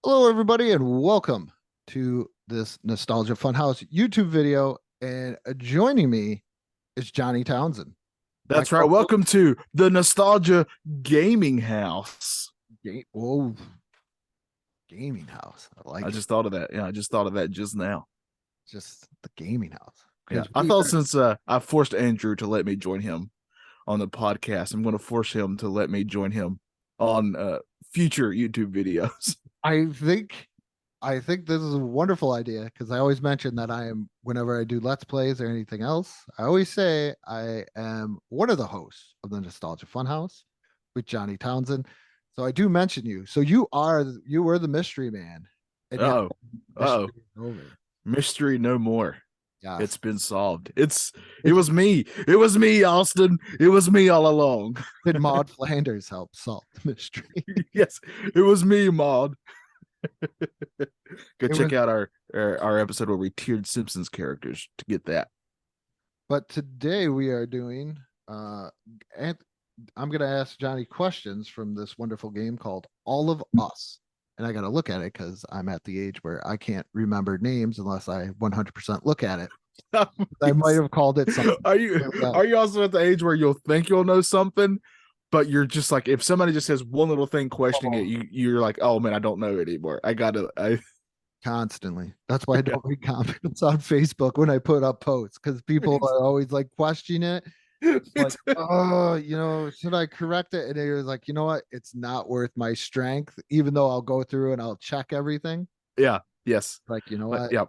Hello, everybody, and welcome to this Nostalgia Funhouse YouTube video. And joining me is Johnny Townsend. That's right. Welcome to the Nostalgia Gaming House. Whoa, gaming house. I I like it. just thought of that. Yeah, I just thought of that just now. Just the gaming house. Yeah, Because I thought since I forced Andrew to let me join him on the podcast, I'm going to force him to let me join him on future YouTube videos. I think I think this is a wonderful idea because I always mention that I am whenever I do Let's Plays or anything else, I always say I am one of the hosts of the Nostalgia Funhouse with Johnny Townsend. So I do mention you. So you were the mystery man. And now Oh, mystery oh, is over. mystery no more. Yes. It's been solved. It was me. It was me, Austin. It was me all along. Did Maud Flanders help solve the mystery? Yes, it was me, Maud. Go It check was, out our episode where we tiered Simpsons characters to get that. but today we are doing and I'm gonna ask Johnny questions from this wonderful game called All of Us. And I gotta look at it because I'm at the age where I can't remember names unless I 100% look at it. I might have called it something. Are you are you also at the age where you'll think you'll know something, but you're just like if somebody just says one little thing questioning it, you're like, oh man, I don't know anymore. I Constantly. That's why I don't read comments on Facebook when I put up posts because people are always like questioning it. Like, oh, should I correct it? And it was like, you know what? It's not worth my strength, even though I'll go through and I'll check everything. yeah, yes. Like, you know Like, what? yeah.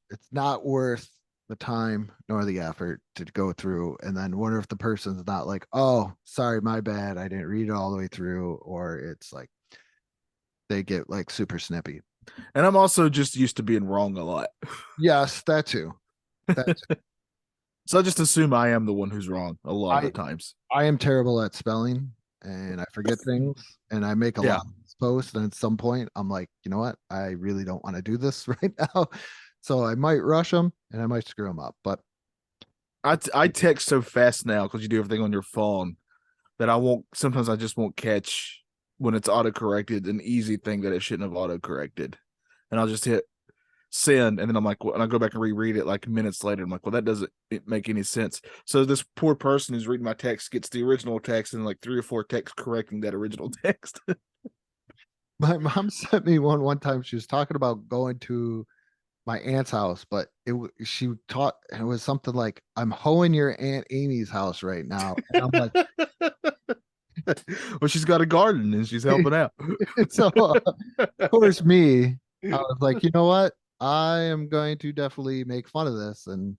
It's not worth the time nor the effort to go through and then wonder if the person's not like, oh, sorry, my bad. I didn't read it all the way through, or it's like they get like super snippy. And I'm also just used to being wrong a lot. Yes, that too. That So I just assume I am the one who's wrong a lot of the I times. I am terrible at spelling and I forget things and I make a Yeah. lot of posts and at some point I'm like, you know what? I really don't want to do this right now. So I might rush them and I might screw them up. But I text so fast now because you do everything on your phone that I won't sometimes I just won't catch when it's auto corrected an easy thing that it shouldn't have auto corrected. And I'll just hit send and then I'm like, well, and I go back and reread it like minutes later. I'm like, well, that doesn't make any sense. So this poor person who's reading my text gets the original text and like 3 or 4 texts correcting that original text. my mom sent me one time. She was talking about going to my aunt's house, but she taught it was something like, I'm hoeing your Aunt Amy's house right now. And I'm like, Well, she's got a garden and she's helping out. so of course me, I was like, you know what? I am going to definitely make fun of this and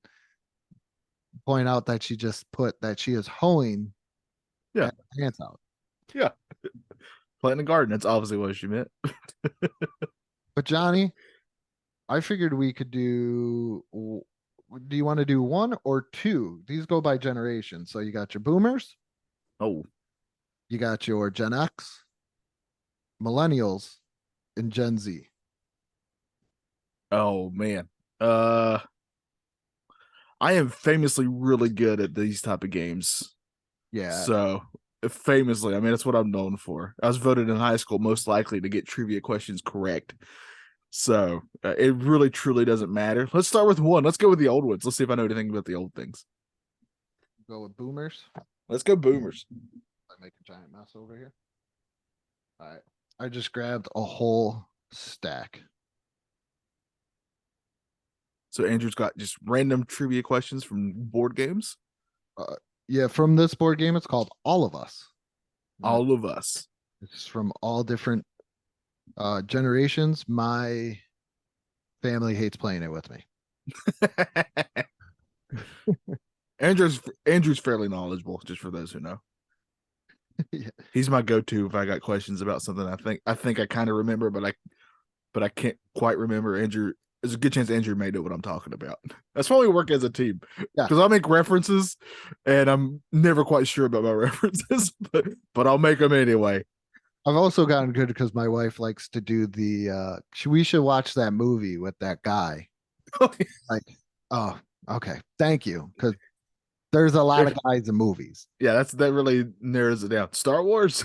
point out that she just put that she is hoeing Yeah, at my aunt's house. yeah. Planting a garden. That's obviously what she meant. But Johnny, I figured we could do you want to do one or two? These go by generation. So you got your boomers, Oh, you got your Gen X, millennials, and Gen Z. oh man. Uh, I am famously really good at these type of games. Yeah. So famously, I mean, that's what I'm known for. I was voted in high school most likely to get trivia questions correct. So it really truly doesn't matter. Let's start with one. Let's go with the old ones. Let's see if I know anything about the old things. Go with boomers. Let's go boomers. I make a giant mess over here. All right. I just grabbed a whole stack. So Andrew's got just random trivia questions from board games. Uh, yeah, from this board game, it's called All of Us. All of us. It's from all different generations. My family hates playing it with me. Andrew's fairly knowledgeable, just for those who know. Yeah. He's my go-to if I got questions about something I think I kind of remember, but I can't quite remember. Andrew, there's a good chance Andrew may know what I'm talking about. That's why we work as a team. Yeah. Because I make references and I'm never quite sure about my references, but I'll make them anyway. I've also gotten good because my wife likes to do we should watch that movie with that guy. Like, oh, okay. Thank you. Because there's a lot of guys in movies. Yeah, that really narrows it down. Star Wars.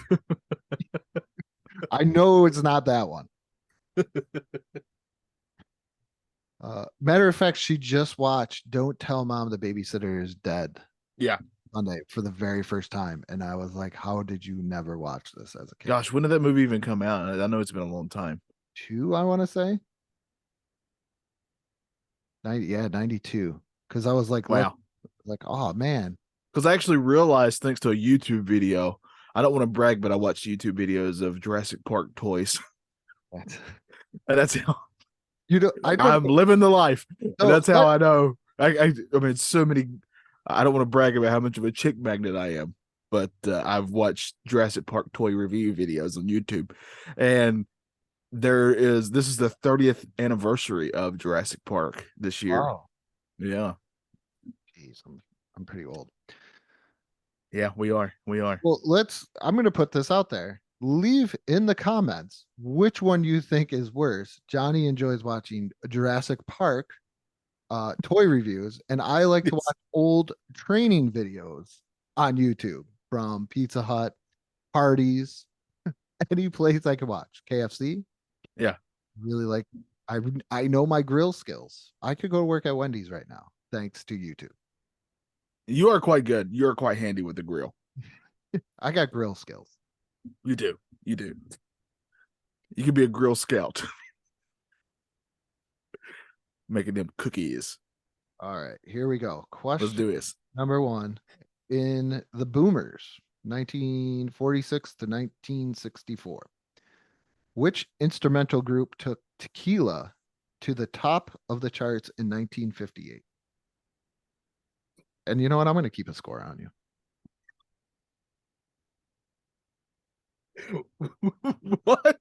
I know it's not that one. Matter of fact, she just watched Don't Tell Mom the Babysitter is Dead Yeah. Monday for the very first time. And I was like, how did you never watch this as a kid? Gosh, when did that movie even come out? I know it's been a long time. Two, I want to say. 90, yeah, 92. Because I was Wow. like, oh man. Because I actually realized, thanks to a YouTube video, I don't want to brag, but I watched YouTube videos of Jurassic Park toys. That's, And that's how you know, I don't I'm living the life. And know. that's how I know. I mean, so many. I don't want to brag about how much of a chick magnet I am, but I've watched Jurassic Park toy review videos on YouTube. And this is the 30th anniversary of Jurassic Park this year. Oh, Yeah. geez, I'm pretty old. Yeah, we are. We are. Well, I'm going to put this out there. Leave in the comments which one you think is worse. Johnny enjoys watching Jurassic Park toy reviews, and I like to Yes. watch old training videos on YouTube from Pizza Hut, parties, any place I can watch. KFC, Yeah. really like. I know my grill skills. I could go to work at Wendy's right now thanks to YouTube. You are quite good. You're quite handy with the grill. I got grill skills. You do. You do. You could be a grill scout. Making them cookies. All right, here we go. Let's Question do this. number one. In the Boomers, 1946 to 1964, which instrumental group took Tequila to the top of the charts in 1958? And you know what? I'm going to keep a score on you. What?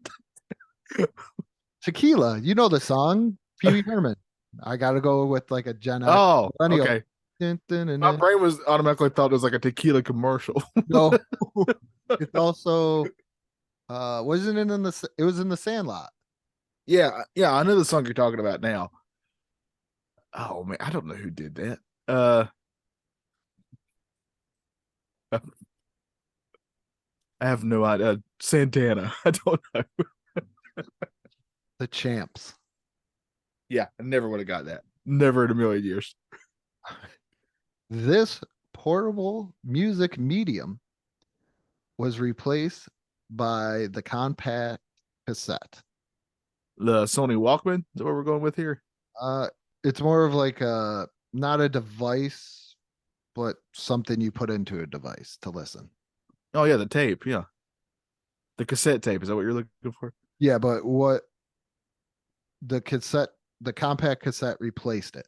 Tequila, you know the song, Pee Wee Herman. I got to go with like a Gen X Oh, millennial. okay. Dun, dun, dun, My dun. brain was automatically thought it was like a tequila commercial. No, it's also wasn't it in it was in the Sandlot. Yeah, yeah, I know the song you're talking about now. Oh man, I don't know who did that. I have no idea. Santana. I don't know. The Champs. Yeah, I never would have got that. Never in a million years. This portable music medium was replaced by the compact cassette. The Sony Walkman is what we're going with here. Uh, it's more of like a not a device, but something you put into a device to listen. Oh yeah, the tape. Yeah, the cassette tape. Is that what you're looking for? Yeah, but what the compact cassette replaced it.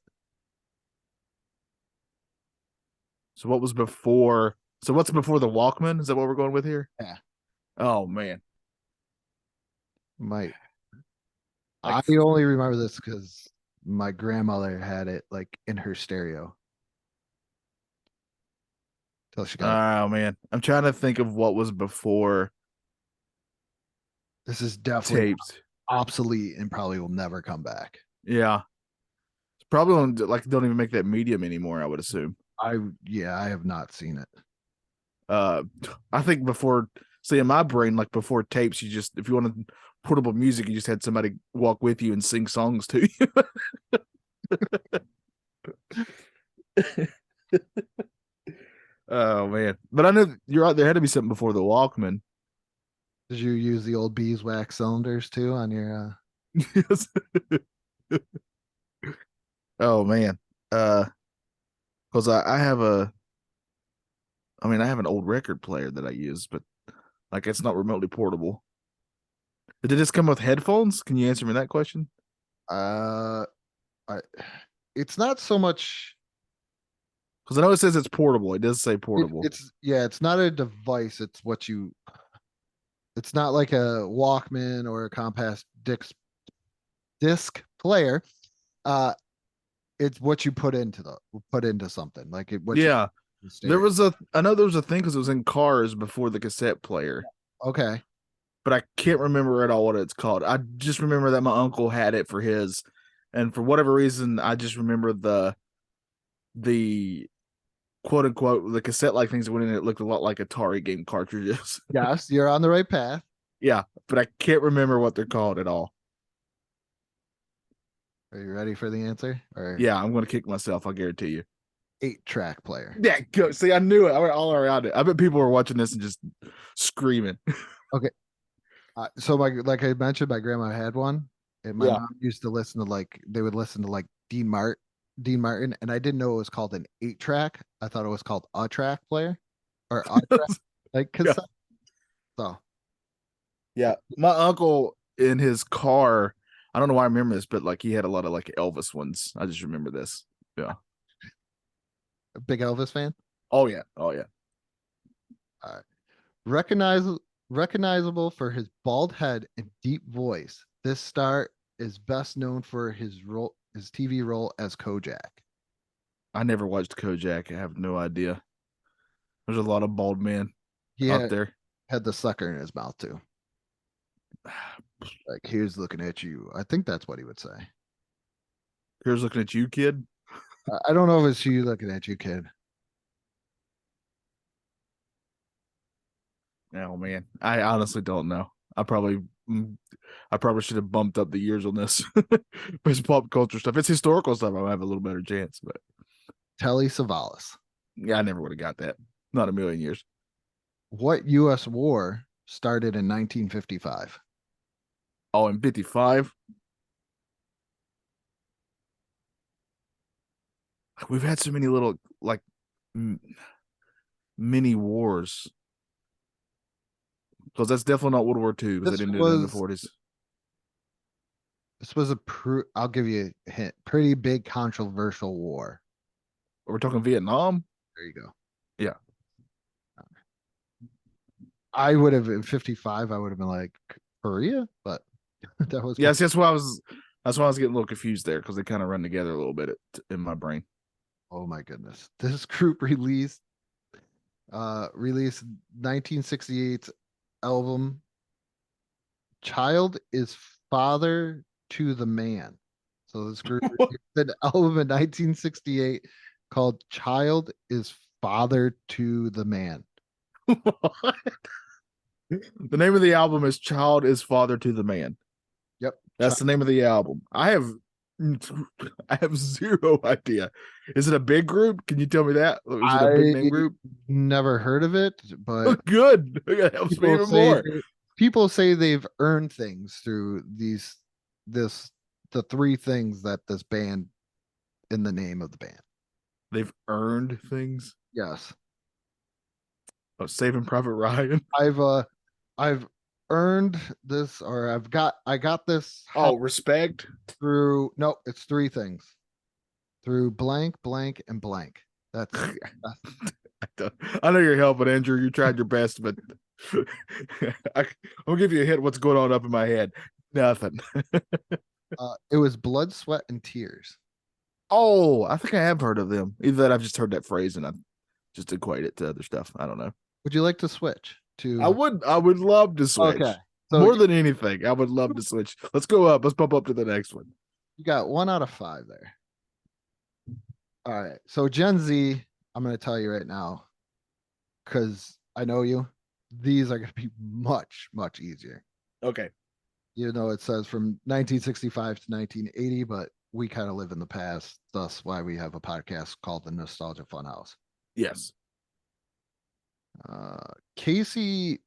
So what was before? So what's before the Walkman? Is that what we're going with here? Yeah. Oh man. Might Like, I only remember this because my grandmother had it like in her stereo till she got it. oh man, I'm trying to think of what was before This is definitely tapes. obsolete and probably will never come back. Yeah, it's probably on, like don't even make that medium anymore. I would assume. I have not seen it. Uh, I think before, see in my brain, like before tapes, you just if you wanted portable music, you just had somebody walk with you and sing songs to you. Oh man, but I know you're right. There had to be something before the Walkman. Did you use the old beeswax cylinders too on your Yes. Oh man. Because I have I have an old record player that I use, but like it's not remotely portable. Did this come with headphones? Can you answer me that question? uh I it's not so much Because I know it says it's portable. It does say portable. it's not a device, it's not like a Walkman or a compact disc player. Uh it's what you put into something like it what Yeah. you I know there was a thing because it was in cars before the cassette player, okay. but I can't remember at all what it's called. I just remember that my uncle had it for his, and for whatever reason, I just remember the quote unquote the cassette like things that went in it looked a lot like Atari game cartridges. Yes, you're on the right path. Yeah, but I can't remember what they're called at all. Are you ready for the answer? Or Yeah, I'm gonna kick myself. I guarantee you. 8-track player. Yeah, go. See, I knew it. I went all around it. I bet people were watching this and just screaming. Okay. So like I mentioned, my grandma had one, and my Yeah. mom used to listen to they would listen to like Dean Martin, and I didn't know it was called an 8-track. I thought it was called a track player or a track, like Yeah. cassette. So Yeah. My uncle in his car, I don't know why I remember this, but like he had a lot of like Elvis ones. I just remember this. Yeah. a big Elvis fan. Oh yeah. Oh yeah. Recognize recognizable for his bald head and deep voice. This star is best known for his TV role as Kojak. I never watched Kojak. I have no idea. There's a lot of bald men He out there. had the sucker in his mouth too. Like here's looking at you. I think that's what he would say. Here's looking at you, kid. I don't know if it's you looking at you, kid. Oh man, I honestly don't know. Mm, I probably should have bumped up the years on this. But it's pop culture stuff. It's historical stuff. I might have a little better chance, but Telly Savalas. yeah, I never would have got that. Not a million years. What U.S. war started in 1955? Oh, in 55, we've had so many little like m- mini wars because that's definitely not World War II because they This didn't do it in the was 40s. this was I'll give you a hint. Pretty big controversial war. We're talking Vietnam. There you go. Yeah. I would have in 55, I would have been like Korea, but that was Yes, that's why I was. That's why I was getting a little confused there because they kind of run together a little bit in my brain. oh my goodness. This group released 1968 album Child is Father to the Man. So this group released an album in 1968 called Child is Father to the Man. The name of the album is "Child is Father to the Man." Yep. That's the name of the album. I have zero idea. Is it a big group? Can you tell me that? Is it a big I name group? never heard of it, but Good. That helps me people even say more. people say they've earned things through this the three things that this band in the name of the band. They've earned things. Yes. Oh, Saving Private Ryan. I've earned this or I got this Oh, help respect. through no, it's three things. Through blank, blank, and blank. I know you're helping, Andrew. You tried your best, but I'll give you a hint. What's going on up in my head? Nothing. It was blood, sweat, and tears. Oh, I think I have heard of them. Either that I've just heard that phrase and I just equate it to other stuff. I don't know. Would you like to switch to I would love to switch. okay. So More than anything, I would love to switch. Let's go up. Let's bump up to the next one. you got 1 out of 5 there. All right. So Gen Z, I'm gonna tell you right now, because I know you, these are gonna be much, much easier. Okay. You know, it says from 1965 to 1980, but we kind of live in the past. Thus why we have a podcast called the Nostalgia Funhouse. Yes. Casey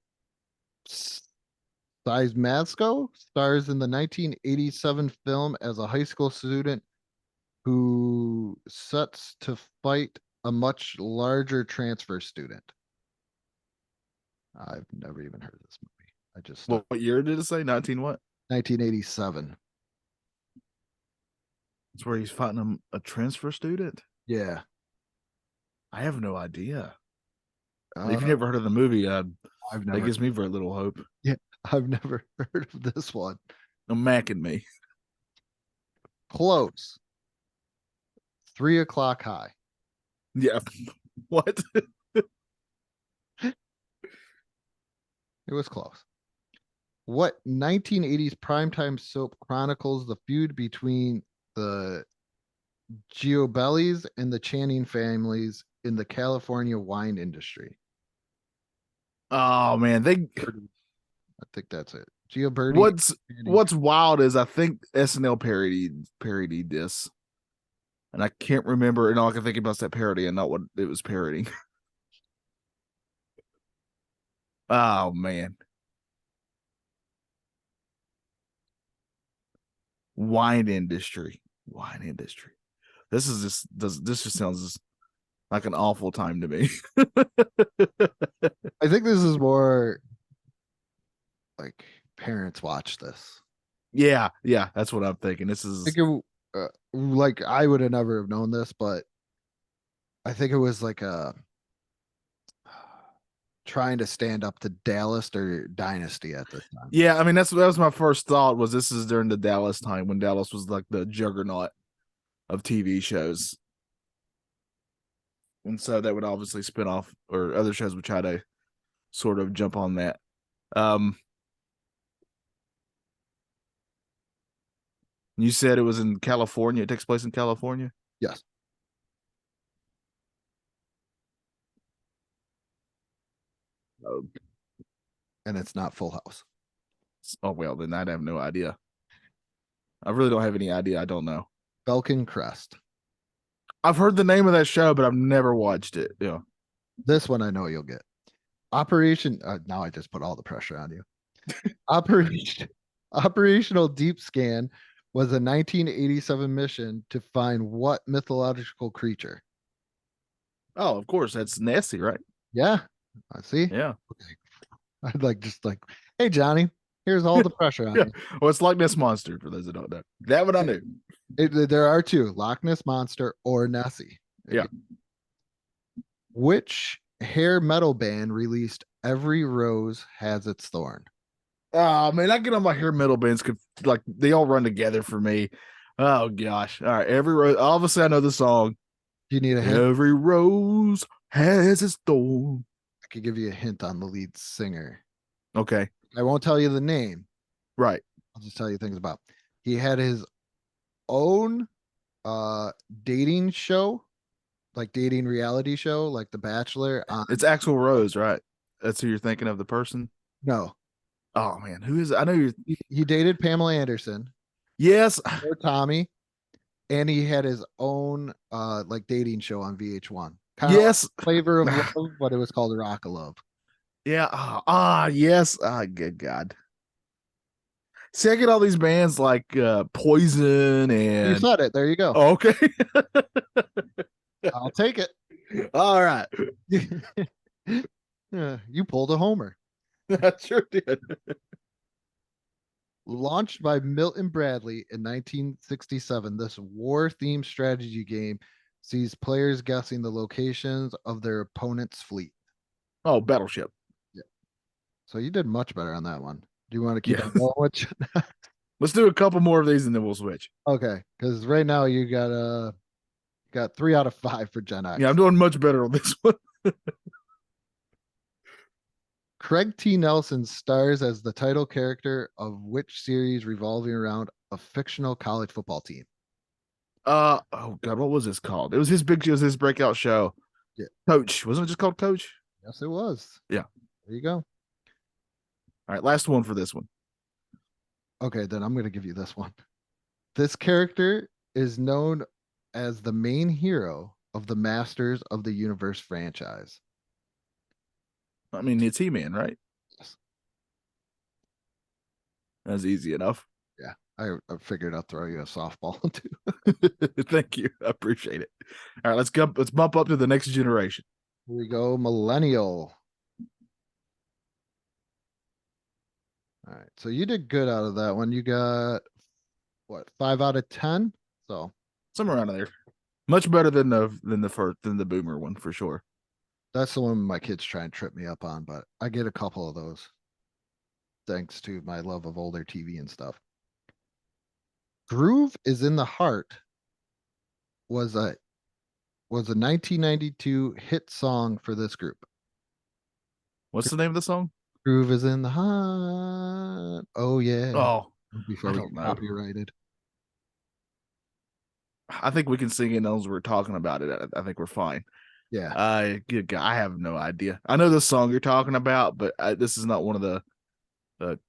Siemaszko stars in the 1987 film as a high school student who sets to fight a much larger transfer student. I've never even heard of this movie. I just What year did it say? 19 what? 1987. It's where he's fighting a transfer student. Yeah. I have no idea. If Uh, you've never heard of the movie, I've that never gives me very little hope. I've never heard of this one. No macking me. Close. 3 o'clock high. Yeah. What? It was close. What 1980s primetime soap chronicles the feud between the Giobellis and the Channing families in the California wine industry? Oh man, I think that's it. Gio Birdie. What's wild is I think SNL parodied this, and I can't remember. And all I can think about is that parody and not what it was parodying. Oh man, wine industry. This just sounds like an awful time to me. I think this is more like parents watch this. Yeah, that's what I'm thinking. This I is think like I would have never have known this, but I think it was like a trying to stand up to Dallas or Dynasty at this time. yeah. I mean, that was my first thought. Was this is during the Dallas time when Dallas was like the juggernaut of TV shows, and so that would obviously spin off, or other shows would try to sort of jump on that. You said it was in California. It takes place in California. Yes. Oh, And it's not Full House. oh well, then I'd have no idea. I really don't have any idea. I don't know. Belkin Crest. I've heard the name of that show, but I've never watched it. Yeah. This one I know you'll get. Operation. Now I just put all the pressure on you. Operational Deep Scan was a 1987 mission to find what mythological creature? Oh, of course, that's Nessie, right? Yeah, I see. Yeah. I'd like just like, hey Johnny, here's all the pressure on Yeah. you. Well, it's Loch Ness Monster for those that don't know. That one I knew. There are two: Loch Ness Monster or Nessie. Yeah. Which hair metal band released "Every Rose Has Its Thorn"? Oh man, I get on my hair metal bands like they all run together for me. Oh gosh. All right. Every rose, obviously I know the song. Do you need a hint? Every rose has its thorn. I could give you a hint on the lead singer. Okay. I won't tell you the name. Right. I'll just tell you things about. He had his own dating show, like dating reality show, like The Bachelor. It's Axl Rose, right? That's who you're thinking of, the person. No, Oh man, who is it? I know you're. he dated Pamela Anderson Yes. or Tommy, and he had his own like dating show on VH1. Kind of Yes. Flavor of Love, but it was called Rock of Love. Yeah. Yes. Good God. See, I get all these bands like Poison You and. said it. There you go. Oh, okay. I'll take it. All right. Yeah, you pulled a homer. I sure did. Launched by Milton Bradley in 1967, this war-themed strategy game sees players guessing the locations of their opponent's fleet. Oh, Battleship. So you did much better on that one. Do you want to keep Yeah. on going? Which Let's do a couple more of these and then we'll switch. okay, because right now you got 3 out of 5 for Gen X. Yeah, I'm doing much better on this one. Craig T. Nelson stars as the title character of which series revolving around a fictional college football team? Oh God, what was this called? It was his breakout show. Yeah. Coach. Wasn't it just called Coach? Yes, it was. Yeah. There you go. All right, last one for this one. Okay, then I'm going to give you this one. This character is known as the main hero of the Masters of the Universe franchise. I mean, it's He-Man, right? Yes. That's easy enough. Yeah, I figured I'd throw you a softball too. Thank you. I appreciate it. All right, let's bump up to the next generation. Here we go, millennial. All right, so you did good out of that one. You got what, 5 out of 10? So Somewhere around there. Much better than the boomer one for sure. that's the one my kids try and trip me up on, but I get a couple of those thanks to my love of older TV and stuff. Groove is in the Heart was a 1992 hit song for this group. What's the name of the song? Groove is in the Heart. Oh yeah. Oh, Before I we don't get know. copyrighted. I think we can sing it as we're talking about it. I think we're fine. Yeah. Good guy. I have no idea. I know the song you're talking about, but this is not one of the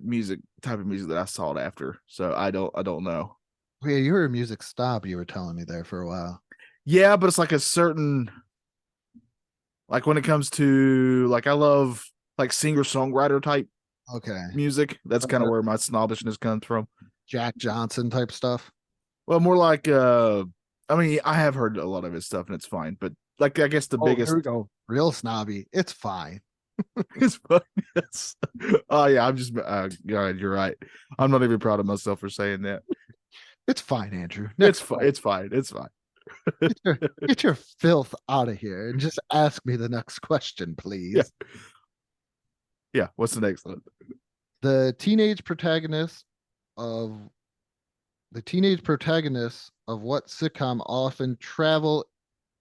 music type of music that I sought after. So I don't know. Yeah, you were a music snob, you were telling me there for a while. Yeah, but it's like a certain like when it comes to like I love like singer songwriter type Okay. music. That's kind of where my snobbishness comes from. Jack Johnson type stuff. Well, more like I mean, I have heard a lot of his stuff and it's fine, but like I guess the Oh, here we biggest go. Real snobby. It's fine. is fun. Yes. Oh yeah, I'm just God, you're right. I'm not even proud of myself for saying that. It's fine, Andrew. It's Next fine. question. It's fine. It's fine. Get your filth out of here and just ask me the next question, please. Yeah. Yeah. What's the next one? The teenage protagonist of the teenage protagonists of what sitcom often travel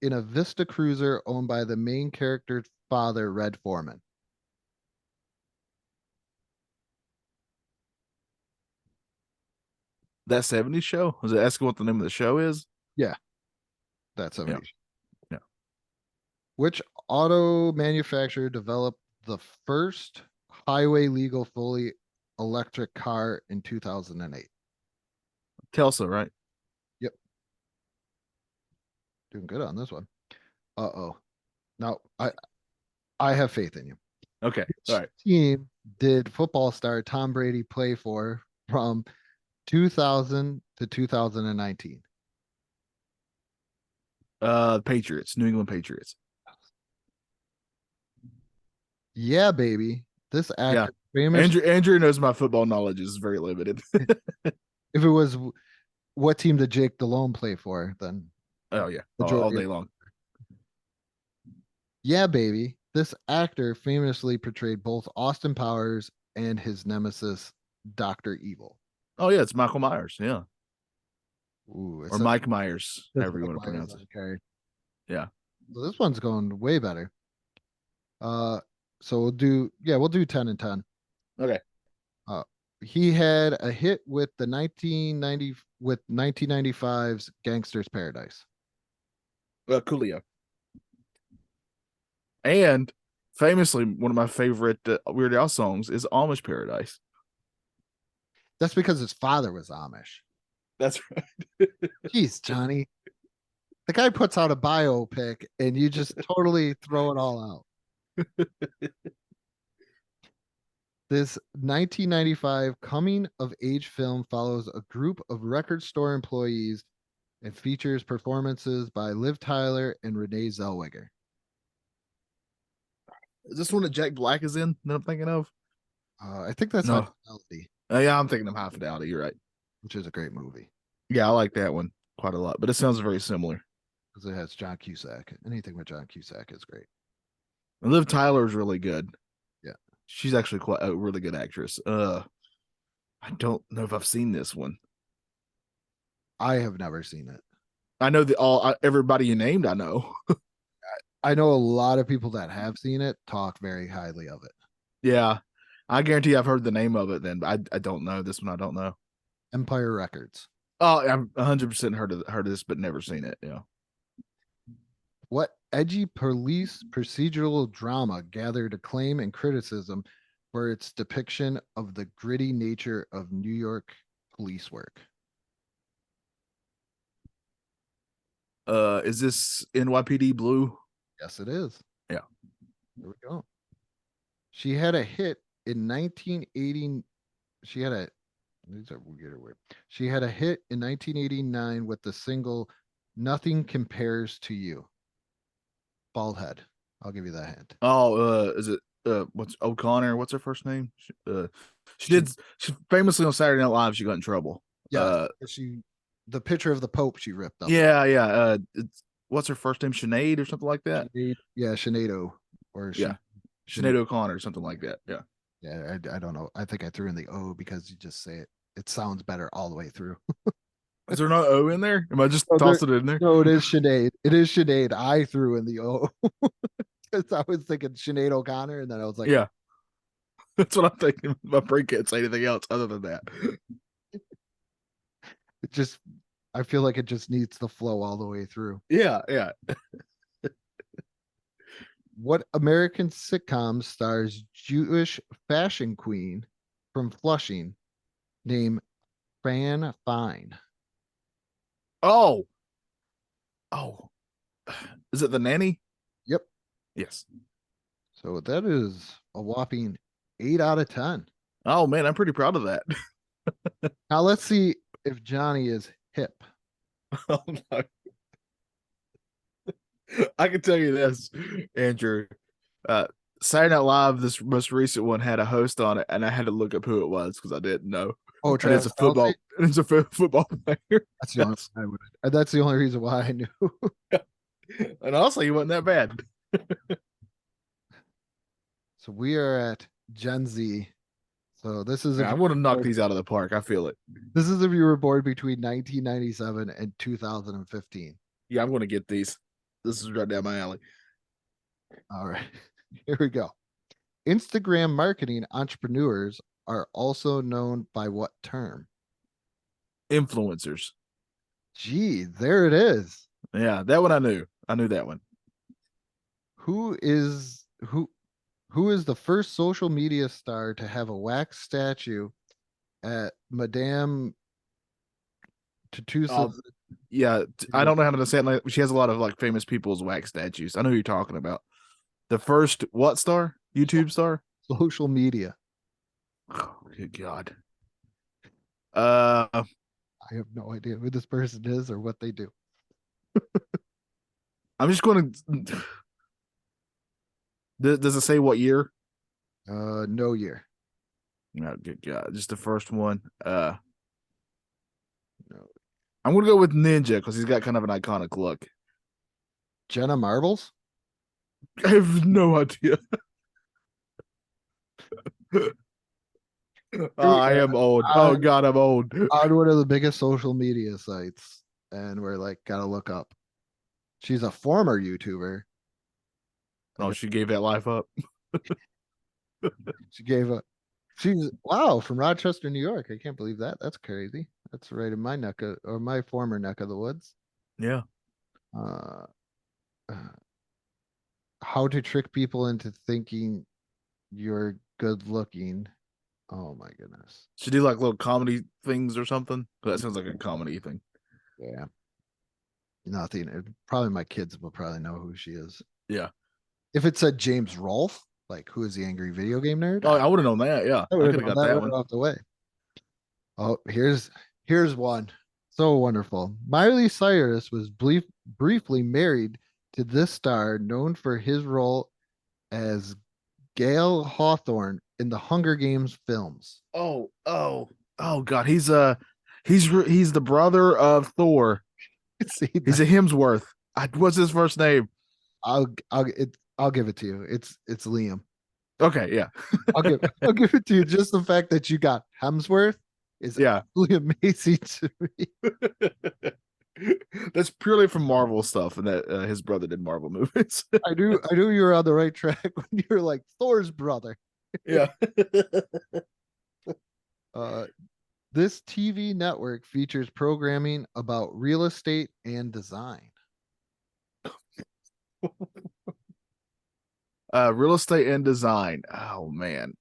in a Vista cruiser owned by the main character's father, Red Foreman? That 70s show? Was it asking what the name of the show is? Yeah, that's Yeah. 70s. Yeah. Which auto manufacturer developed the first highway legal fully electric car in 2008? Telsa, right? Yep, doing good on this one. Uh-oh. No, I have faith in you. Okay. All Which right. team did football star Tom Brady play for from 2000 to 2019? Patriots, New England Patriots. Yeah, baby. This Yeah. actor famous. Andrew knows my football knowledge is very limited. If it was what team did Jake Delhomme play for, then Oh yeah. All majority day long. yeah, baby. This actor famously portrayed both Austin Powers and his nemesis, Dr. Evil. Oh yeah, it's Michael Myers. Yeah. Ooh, Or Mike Myers, that's however you Mike want to Myers pronounce it. okay. Yeah. So this one's going way better. So we'll do 10 and 10. Okay. Uh, he had a hit with the 1990 with 1995's Gangster's Paradise. Coolio. And famously, one of my favorite Weird Al songs is Amish Paradise. That's because his father was Amish. That's right. Jeez, Johnny. The guy puts out a biopic and you just totally throw it all out. This 1995 coming of age film follows a group of record store employees and features performances by Liv Tyler and Renee Zellweger. Is this one that Jack Black is in that I'm thinking of? I think that's No. High Fidelity, Yeah, I'm thinking of High Fidelity. You're right. which is a great movie Yeah, I like that one quite a lot, but it sounds very similar. because it has John Cusack. Anything with John Cusack is great. And Liv Tyler is really good. Yeah. She's actually quite a really good actress. I don't know if I've seen this one. I have never seen it. I know that everybody you named, I know. I know a lot of people that have seen it talk very highly of it. Yeah. I guarantee I've heard the name of it then, but I don't know. This one I don't know. Empire Records. Oh, I've 100% heard of this, but never seen it. Yeah. What edgy police procedural drama gathered acclaim and criticism for its depiction of the gritty nature of New York police work? Is this NYPD Blue? Yes, it is. Yeah. There we go. She had a hit in 1980. She had a these are weird. She had a hit in 1989 with the single "Nothing Compares to You." Bald head. I'll give you that hint. Oh, is it what's O'Connor? What's her first name? She famously on Saturday Night Live she got in trouble. Yeah, the picture of the Pope she ripped up. Yeah. What's her first name? Sinead or something like that? Yeah, Sinead or Yeah. Sinead O'Connor or something like that. Yeah. Yeah, I don't know. I think I threw in the O because you just say it. It sounds better all the way through. Is there no O in there? Am I just No, tossing it in there? No, it is Sinead. It is Sinead. I threw in the O because I was thinking Sinead O'Connor, and then I was like, Yeah. That's what I'm thinking. My brain can't say anything else other than that. it just. I feel like it just needs to flow all the way through. Yeah. What American sitcom stars Jewish fashion queen from Flushing named Fran Fine. Oh, oh, is it the nanny? Yep. Yes. So that is a whopping 8 out of 10. Oh man, I'm pretty proud of that. Now let's see if Johnny is hip. Oh no. I can tell you this, Andrew. Uh, Saturday Night Live, this most recent one had a host on it, and I had to look up who it was because I didn't know. Oh, And it's Travis a football. Kelce? It's a football player. That's the only I would. That's the only reason why I knew. And also, he wasn't that bad. So we are at Gen Z. So this is if I you want to were knock born- these out of the park. I feel it. this is if you were born between 1997 and 2015. Yeah, I'm going to get these. This is right down my alley. All right, here we go. Instagram marketing entrepreneurs are also known by what term? Influencers. Gee, there it is. Yeah, that one I knew. I knew that one. Who is the first social media star to have a wax statue at Madame Tussauds? Yeah, I don't know how to say it. Like, she has a lot of like famous people's wax statues. I know who you're talking about. The first what star? YouTube star? Social media. Oh, good God. I have no idea who this person is or what they do. I'm just going to. Does it say what year? No year. No, good God. Just the first one. No. I'm going to go with Ninja because he's got kind of an iconic look. Jenna Marbles? I have no idea. I am old. Oh God, I'm old. On one of the biggest social media sites, and we're like, gotta look up. She's a former YouTuber. Oh, she gave that life up. She gave a she's wow from Rochester, New York. I can't believe that. That's crazy. That's right in my neck of, or my former neck of the woods. Yeah. Uh, how to trick people into thinking you're good looking. Oh my goodness. She do like little comedy things or something. That sounds like a comedy thing. Yeah. Nothing. Probably my kids will probably know who she is. Yeah. If it said James Rolfe, like who is the angry video game nerd? Oh, I would have known that. Yeah. I could have got that one. Off the way. Oh, here's one. So wonderful. Miley Cyrus was briefly married to this star known for his role as Gale Hawthorne in the Hunger Games films. Oh God. He's the brother of Thor. See, He's a Hemsworth. What's his first name? I'll give it to you. It's Liam. Okay, yeah. I'll give it to you. Just the fact that you got Hemsworth is Yeah. absolutely amazing to me. That's purely from Marvel stuff, and that his brother did Marvel movies. I knew you were on the right track when you were like Thor's brother. Yeah. This TV network features programming about real estate and design. Real estate and design. Oh man.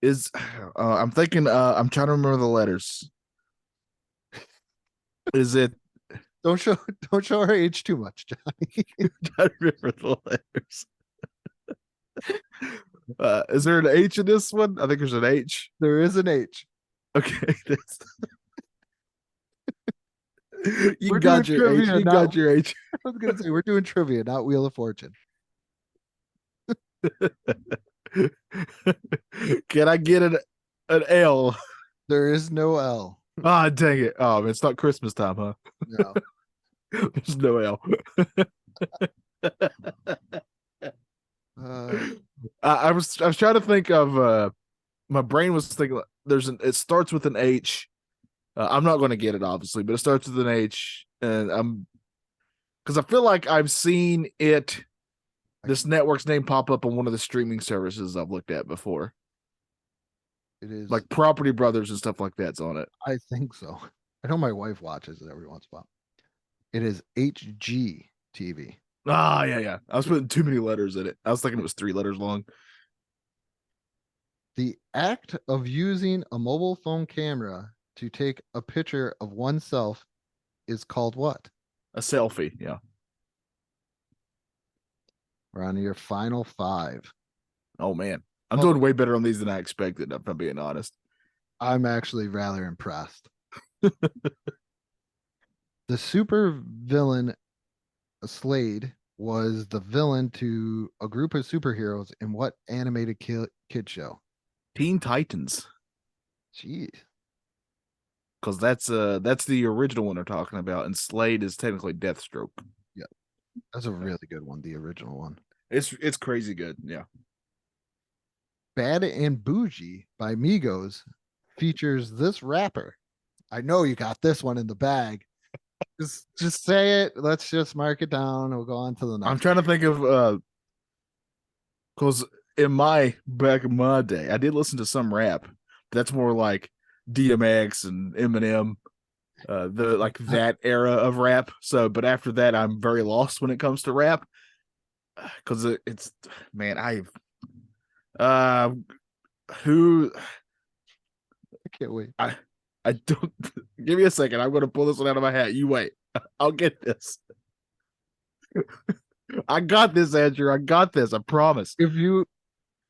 Is I'm thinking I'm trying to remember the letters. Is it Don't show our age too much, Johnny. I remember the letters. Is there an H in this one? I think there's an H. There is an H. Okay. You We're got doing your H. trivia You now. got your H. I was gonna say we're doing trivia, not Wheel of Fortune. Can I get an L? There is no L. Ah, dang it. Oh, it's not Christmas time, huh? No. There's no L. I was trying to think of my brain was thinking it starts with an H. I'm not going to get it obviously, but it starts with an H, and because I feel like I've seen this network's name pop up on one of the streaming services I've looked at before. It is Like Property Brothers and stuff like that's on it. I think so. I know my wife watches it every once in a while. It is HGTV. Ah, yeah, yeah. I was putting too many letters in it. I was thinking it was 3 letters long. The act of using a mobile phone camera to take a picture of oneself is called what? A selfie. Yeah. We're on your final five. Oh man, I'm Well, doing way better on these than I expected. If I'm being honest. I'm actually rather impressed. The super villain Slade was the villain to a group of superheroes in what animated kid show? Teen Titans, Jeez. because that's the original one they're talking about, and Slade is technically Deathstroke. Yeah, that's a really good one, the original one. It's crazy good. Yeah. Bad and Bougie by Migos features this rapper. I know you got this one in the bag. Just say it. Let's just mark it down. We'll go on to the next. I'm trying to think of because in my back in my day, I did listen to some rap. That's more like DMX and Eminem, the like that era of rap. So, but after that, I'm very lost when it comes to rap because it's man, I've uh who I can't wait. I don't give me a second. I'm gonna pull this one out of my hat. You wait. I'll get this. I got this, Andrew. I got this. I promise. If you,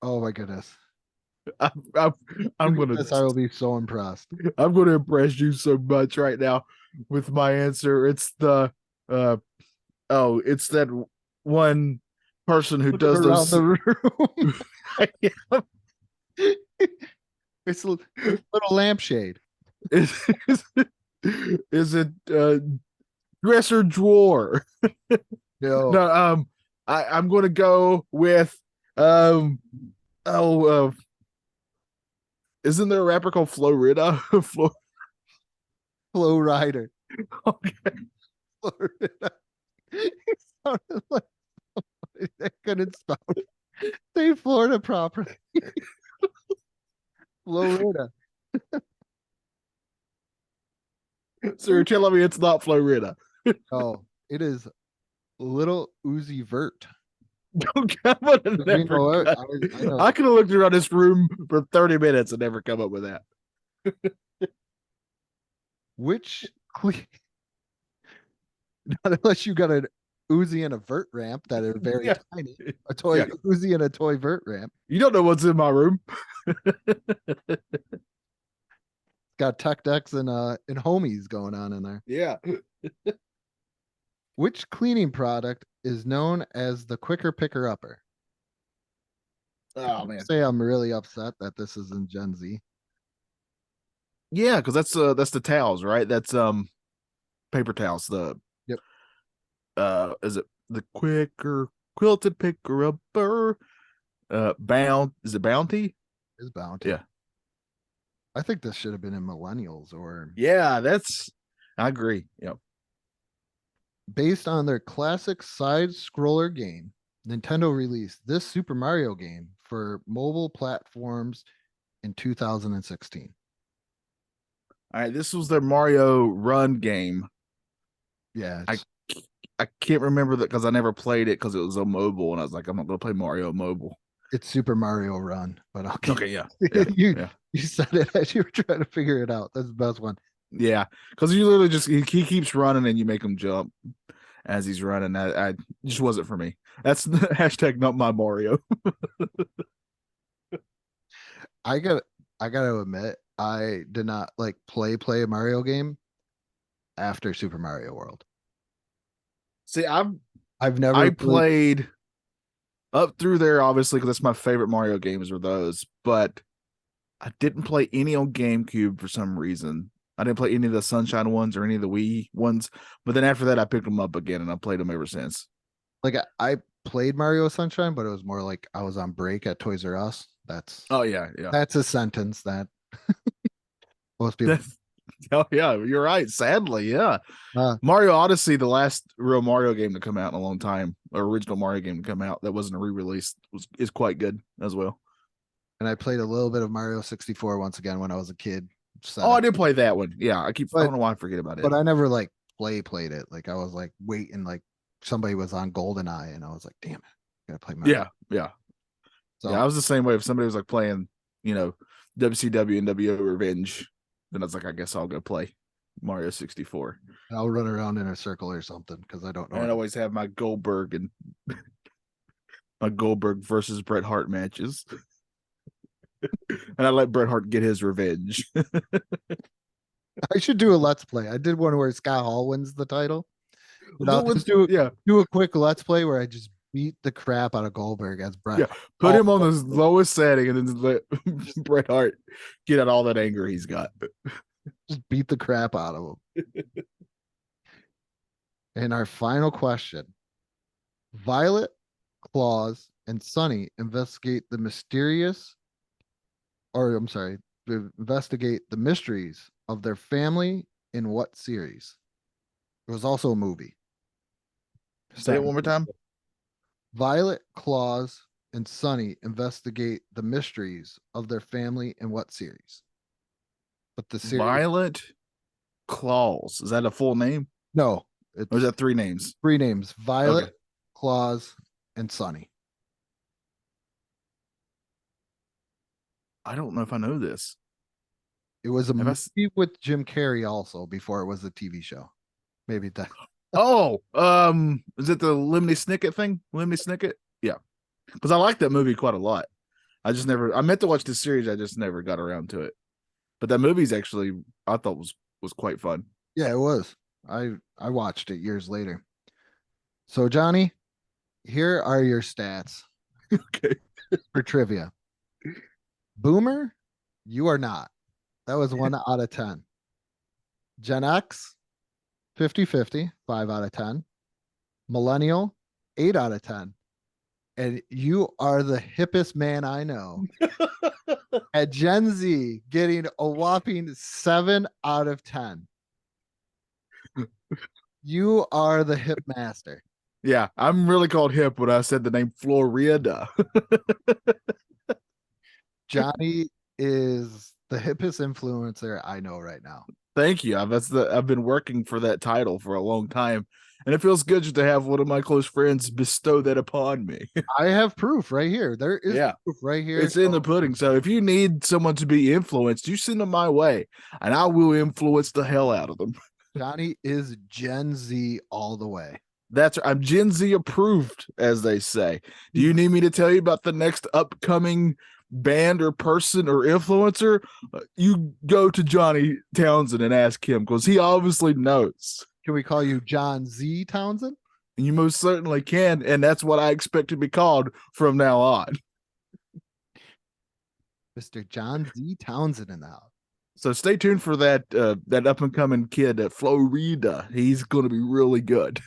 oh my goodness, I'm, I'm, I'm you get gonna this, I will be so impressed. I'm gonna impress you so much right now with my answer. It's the it's that one person who does Around those. the room. It's a little lampshade. is, is it dresser drawer? No, No, I'm gonna go with um isn't there a rapper called Florida? Flow Rider. Okay. Florida. It sounded like somebody that couldn't spell. Say Florida properly. Florida. So you're telling me it's not Florida? Oh, it is Little Uzi Vert. Okay, I would have You never know what? got- I know. I could have looked around this room for 30 minutes and never come up with that. Which not unless you got an Uzi and a vert ramp that are very Yeah. tiny. A toy Yeah. Uzi and a toy vert ramp. You don't know what's in my room. Got tech decks and homies going on in there. Yeah. Which cleaning product is known as the quicker picker upper? Oh man. Say I'm really upset that this is in Gen Z. Yeah, because that's the towels, right? That's paper towels. The Yep. Is it the quicker quilted picker upper? Bound is it Bounty? Is Bounty. Yeah. I think this should have been in Millennials or Yeah, that's I agree. Yep. based on their classic side scroller game. Nintendo released this Super Mario game for mobile platforms in 2016. All right, this was their Mario Run game. Yeah, I can't remember that because I never played it because it was on mobile, and I was like, I'm not gonna play Mario mobile. it's Super Mario Run, but I'll keep Okay, yeah, yeah, you yeah. you said it as you were trying to figure it out. That's the best one. Yeah, because you literally just he keeps running and you make him jump as he's running. I just wasn't for me. That's the hashtag not my Mario. I got I gotta admit, I did not like play a Mario game after Super Mario World. See, I've never I played up through there obviously because that's my favorite Mario games were those, but I didn't play any on GameCube for some reason. I didn't play any of the Sunshine ones or any of the Wii ones, but then after that I picked them up again and I played them ever since. like I played Mario Sunshine, but it was more like I was on break at Toys R Us. Oh yeah, yeah. That's a sentence that most people. Oh yeah, you're right. Sadly, yeah. Uh, Mario Odyssey, the last real Mario game to come out in a long time, or original Mario game to come out that wasn't a re-release, is quite good as well. and I played a little bit of Mario 64 once again when I was a kid. Oh, I did play that one. Yeah, I But- don't know why I forget about it. But I never like played it. Like I was like waiting like somebody was on GoldenEye, and I was like, damn it, gotta play Mario. Yeah. So Yeah, I was the same way. If somebody was like playing, WCW and NWO Revenge, then I was like, I guess I'll go play Mario 64. I'll run around in a circle or something because I don't know. And I always have my Goldberg and my Goldberg versus Bret Hart matches. And I let Bret Hart get his revenge. I should do a let's play. I did one where Scott Hall wins the title. But I'll just Yeah. do a quick let's play where I just beat the crap out of Goldberg as Bret. Yeah. Put him on the lowest setting and then let Bret Hart get out all that anger he's got. Just beat the crap out of him. And our final question. Violet, Claus, and Sunny investigate the mysteries of their family in what series? It was also a movie. Say it one more time. Violet, Claus, and Sunny investigate the mysteries of their family in what series? But the series, Violet Claus. Is that a full name? no, Or is that 3 names? 3 names: Violet, Okay. Claus, and Sunny. I don't know if I know this. It was a Have I s- movie with Jim Carrey also before it was a TV show. Maybe that. Oh, is it the Lemony Snicket thing? Lemony Snicket? Yeah. Because I like that movie quite a lot. I meant to watch this series, I just never got around to it. But that movie's actually I thought was quite fun. Yeah, it was. I watched it years later. So Johnny, here are your stats Okay. for trivia. Boomer, you are not. That was 1 out of 10. Gen X, 50-50, 5 out of 10. Millennial, 8 out of 10. And you are the hippest man I know. At Gen Z, getting a whopping 7 out of 10. You are the hip master. Yeah, I'm really called hip when I said the name Florida. Johnny is the hippest influencer I know right now. Thank you. I've been working for that title for a long time, and it feels good just to have one of my close friends bestow that upon me. I have proof right here. There is Yeah. proof right here. It's in the pudding. So if you need someone to be influenced, you send them my way, and I will influence the hell out of them. Johnny is Gen Z all the way. I'm Gen Z approved, as they say. Do you need me to tell you about the next upcoming band or person or influencer? You go to Johnny Townsend and ask him because he obviously knows. Can we call you John Z Townsend? And you most certainly can, and that's what I expect to be called from now on. Mr. John Z Townsend in the house. So stay tuned for that up and coming kid at Florida. He's going to be really good.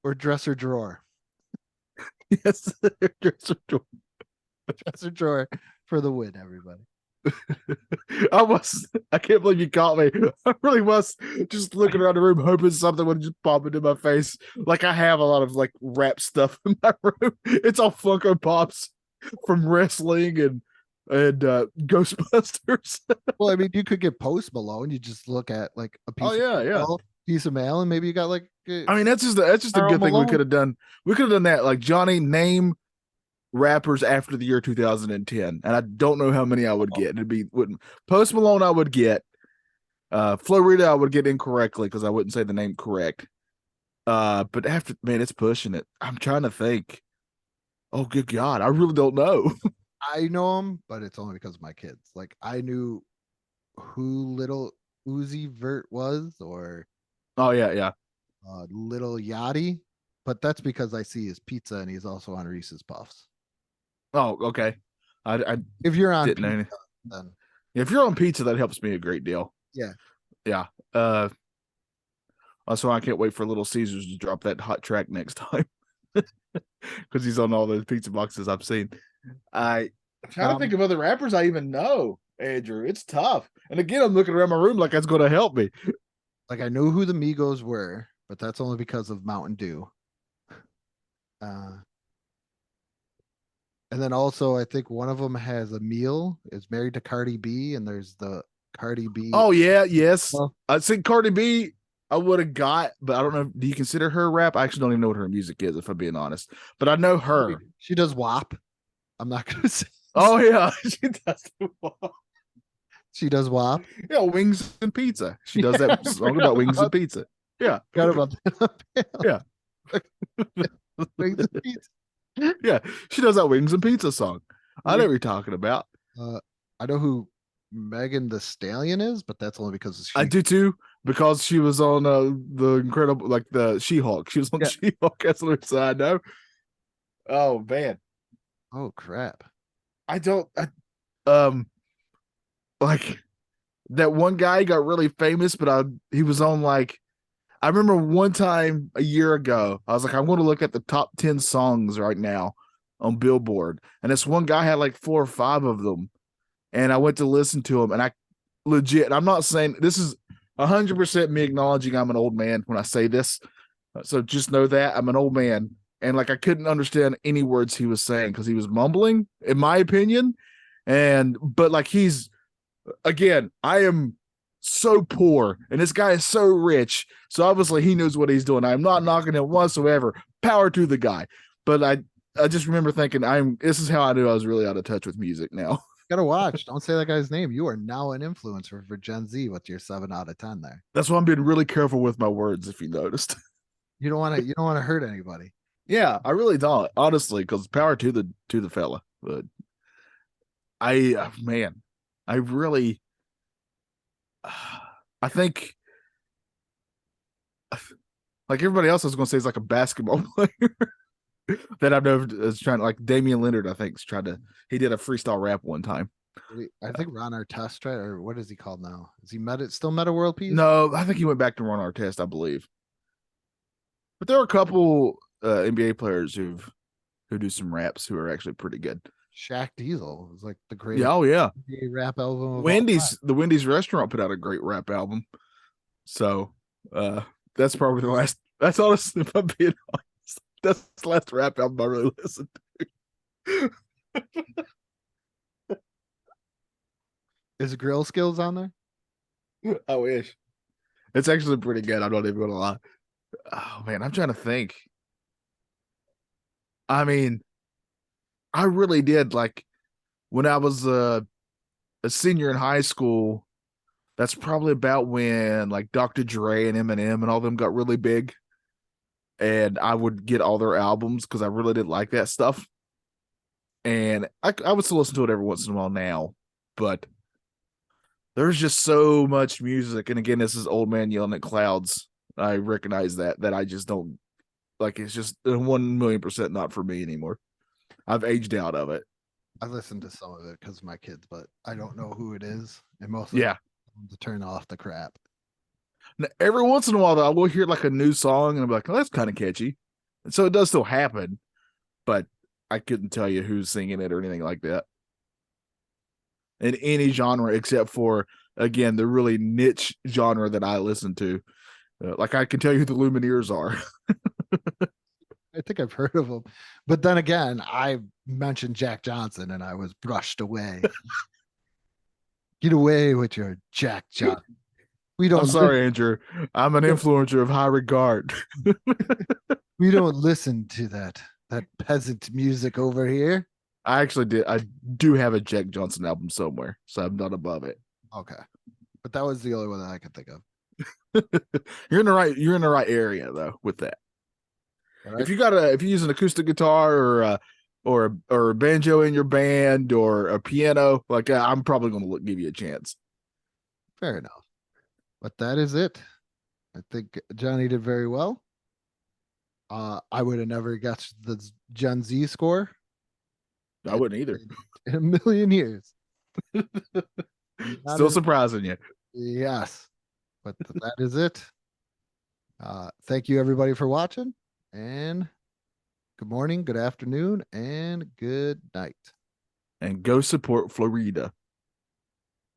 Or dresser drawer. Yes, Dresser drawer for the win, everybody. I can't believe you caught me. I really was just looking around the room hoping something would just pop into my face. Like I have a lot of like rap stuff in my room. It's all Funko Pops from wrestling and Ghostbusters. Well, I mean, you could get Post Malone. You just look at like a piece, piece of mail, and maybe you got like. I mean, that's just a Karl good thing we Malone. could have done. We could have done that. Like Johnny, name rappers after the year 2010, and I don't know how many I would get. Wouldn't Post Malone I would get. Florida I would get incorrectly because I wouldn't say the name correct. But after man, it's pushing it. I'm trying to think. Oh, good God, I really don't know. I know him, but it's only because of my kids. Like I knew who Little Uzi Vert was, or Oh yeah. Little Yachty, but that's because I see his pizza and he's also on Reese's Puffs. Oh, okay. I If you're on didn't know. pizza, then If you're on pizza, that helps me a great deal. yeah. Yeah. Also, I can't wait for Little Caesars to drop that hot track next time because he's on all those pizza boxes I've seen. I'm trying to think of other rappers I even know, Andrew. It's tough. And again, I'm looking around my room like that's going to help me. Like I knew who the Migos were, but that's only because of Mountain Dew. And then also, I think one of them has a meal, is married to Cardi B, and there's the Cardi B. Oh yeah, yes. Oh. I think Cardi B. I would have got, but I don't know. Do you consider her rap? I actually don't even know what her music is, if I'm being honest. But I know her. She does WAP. I'm not gonna say Oh yeah, she does. she does WAP. Yeah, wings and pizza. She does that song about wings and pizza. Yeah, Forgot about that. yeah, Wings and pizza. yeah. She does that wings and pizza song. I know Yeah. what you're talking about. I know who Megan the Stallion is, but that's only because she. I do too, because she was on the incredible, like the She-Hulk. She was on Yeah. She-Hulk. That's what I know. Oh man, Oh crap! I don't. Like that one guy got really famous, but he was on like, I remember one time a year ago, I was like, I'm going to look at the top 10 songs right now on Billboard. And this one guy had like 4 or 5 of them. And I went to listen to him, and I legit, I'm not saying this is 100% me acknowledging I'm an old man when I say this. So just know that I'm an old man. And like, I couldn't understand any words he was saying because he was mumbling, in my opinion. But like, again, I am so poor, and this guy is so rich. So obviously he knows what he's doing. I'm not knocking him whatsoever. Power to the guy. But I just remember thinking, this is how I knew I was really out of touch with music now. Gotta watch. Don't say that guy's name. You are now an influencer for Gen Z with your 7 out of 10 there. That's why I'm being really careful with my words, if you noticed. You don't want to. You don't want to hurt anybody. Yeah, I really don't, honestly, because power to the fella. But man, I really, I think, like everybody else, I was going to say, is like a basketball player that I've known is trying to, like Damian Lillard. I think is trying to. He did a freestyle rap one time. I think Ron Artest, right? Or what is he called now? Is he still Meta World Peace? No, I think he went back to Ron Artest, I believe. But there are a couple NBA players who do some raps who are actually pretty good. Shaq Diesel was like the greatest. Yeah, oh yeah. NBA rap album. Of The Wendy's restaurant put out a great rap album. So that's probably the last. That's honestly, if I'm being honest, that's the last rap album I really listened to. Is Grill Skills on there? I wish. It's actually pretty good. I'm not even gonna lie. Oh man, I'm trying to think. I mean, I really did, like, when I was a senior in high school. That's probably about when like Dr. Dre and Eminem and all them got really big, and I would get all their albums because I really did like that stuff. And I would still listen to it every once in a while now, but there's just so much music. And again, this is old man yelling at clouds. I recognize that I just don't like. It's just 1,000,000% not for me anymore. I've aged out of it. I listened to some of it because of my kids, but I don't know who it is, and most Yeah. to turn off the crap. Now, every once in a while, though, I will hear like a new song and I'm like, oh, that's kind of catchy. And so it does still happen, but I couldn't tell you who's singing it or anything like that. In any genre except for, again, the really niche genre that I listen to. Like I can tell you who the Lumineers are. I think I've heard of them, but then again, I mentioned Jack Johnson and I was brushed away. Get away with your Jack Johnson. We don't. I'm sorry, Andrew. I'm an influencer of high regard. We don't listen to that peasant music over here. I do have a Jack Johnson album somewhere, so I'm not above it. Okay, but that was the only one that I could think of. You're in the right area though with that. Right. If you use an acoustic guitar or a banjo in your band or a piano, like I'm probably going to give you a chance. Fair enough. But that is it. I think Johnny did very well. I would have never guessed the Gen Z score I wouldn't either. in a million years. Still surprising you. Yes. But that is it. Thank you everybody for watching, and good morning, good afternoon, and good night. And go support Florida.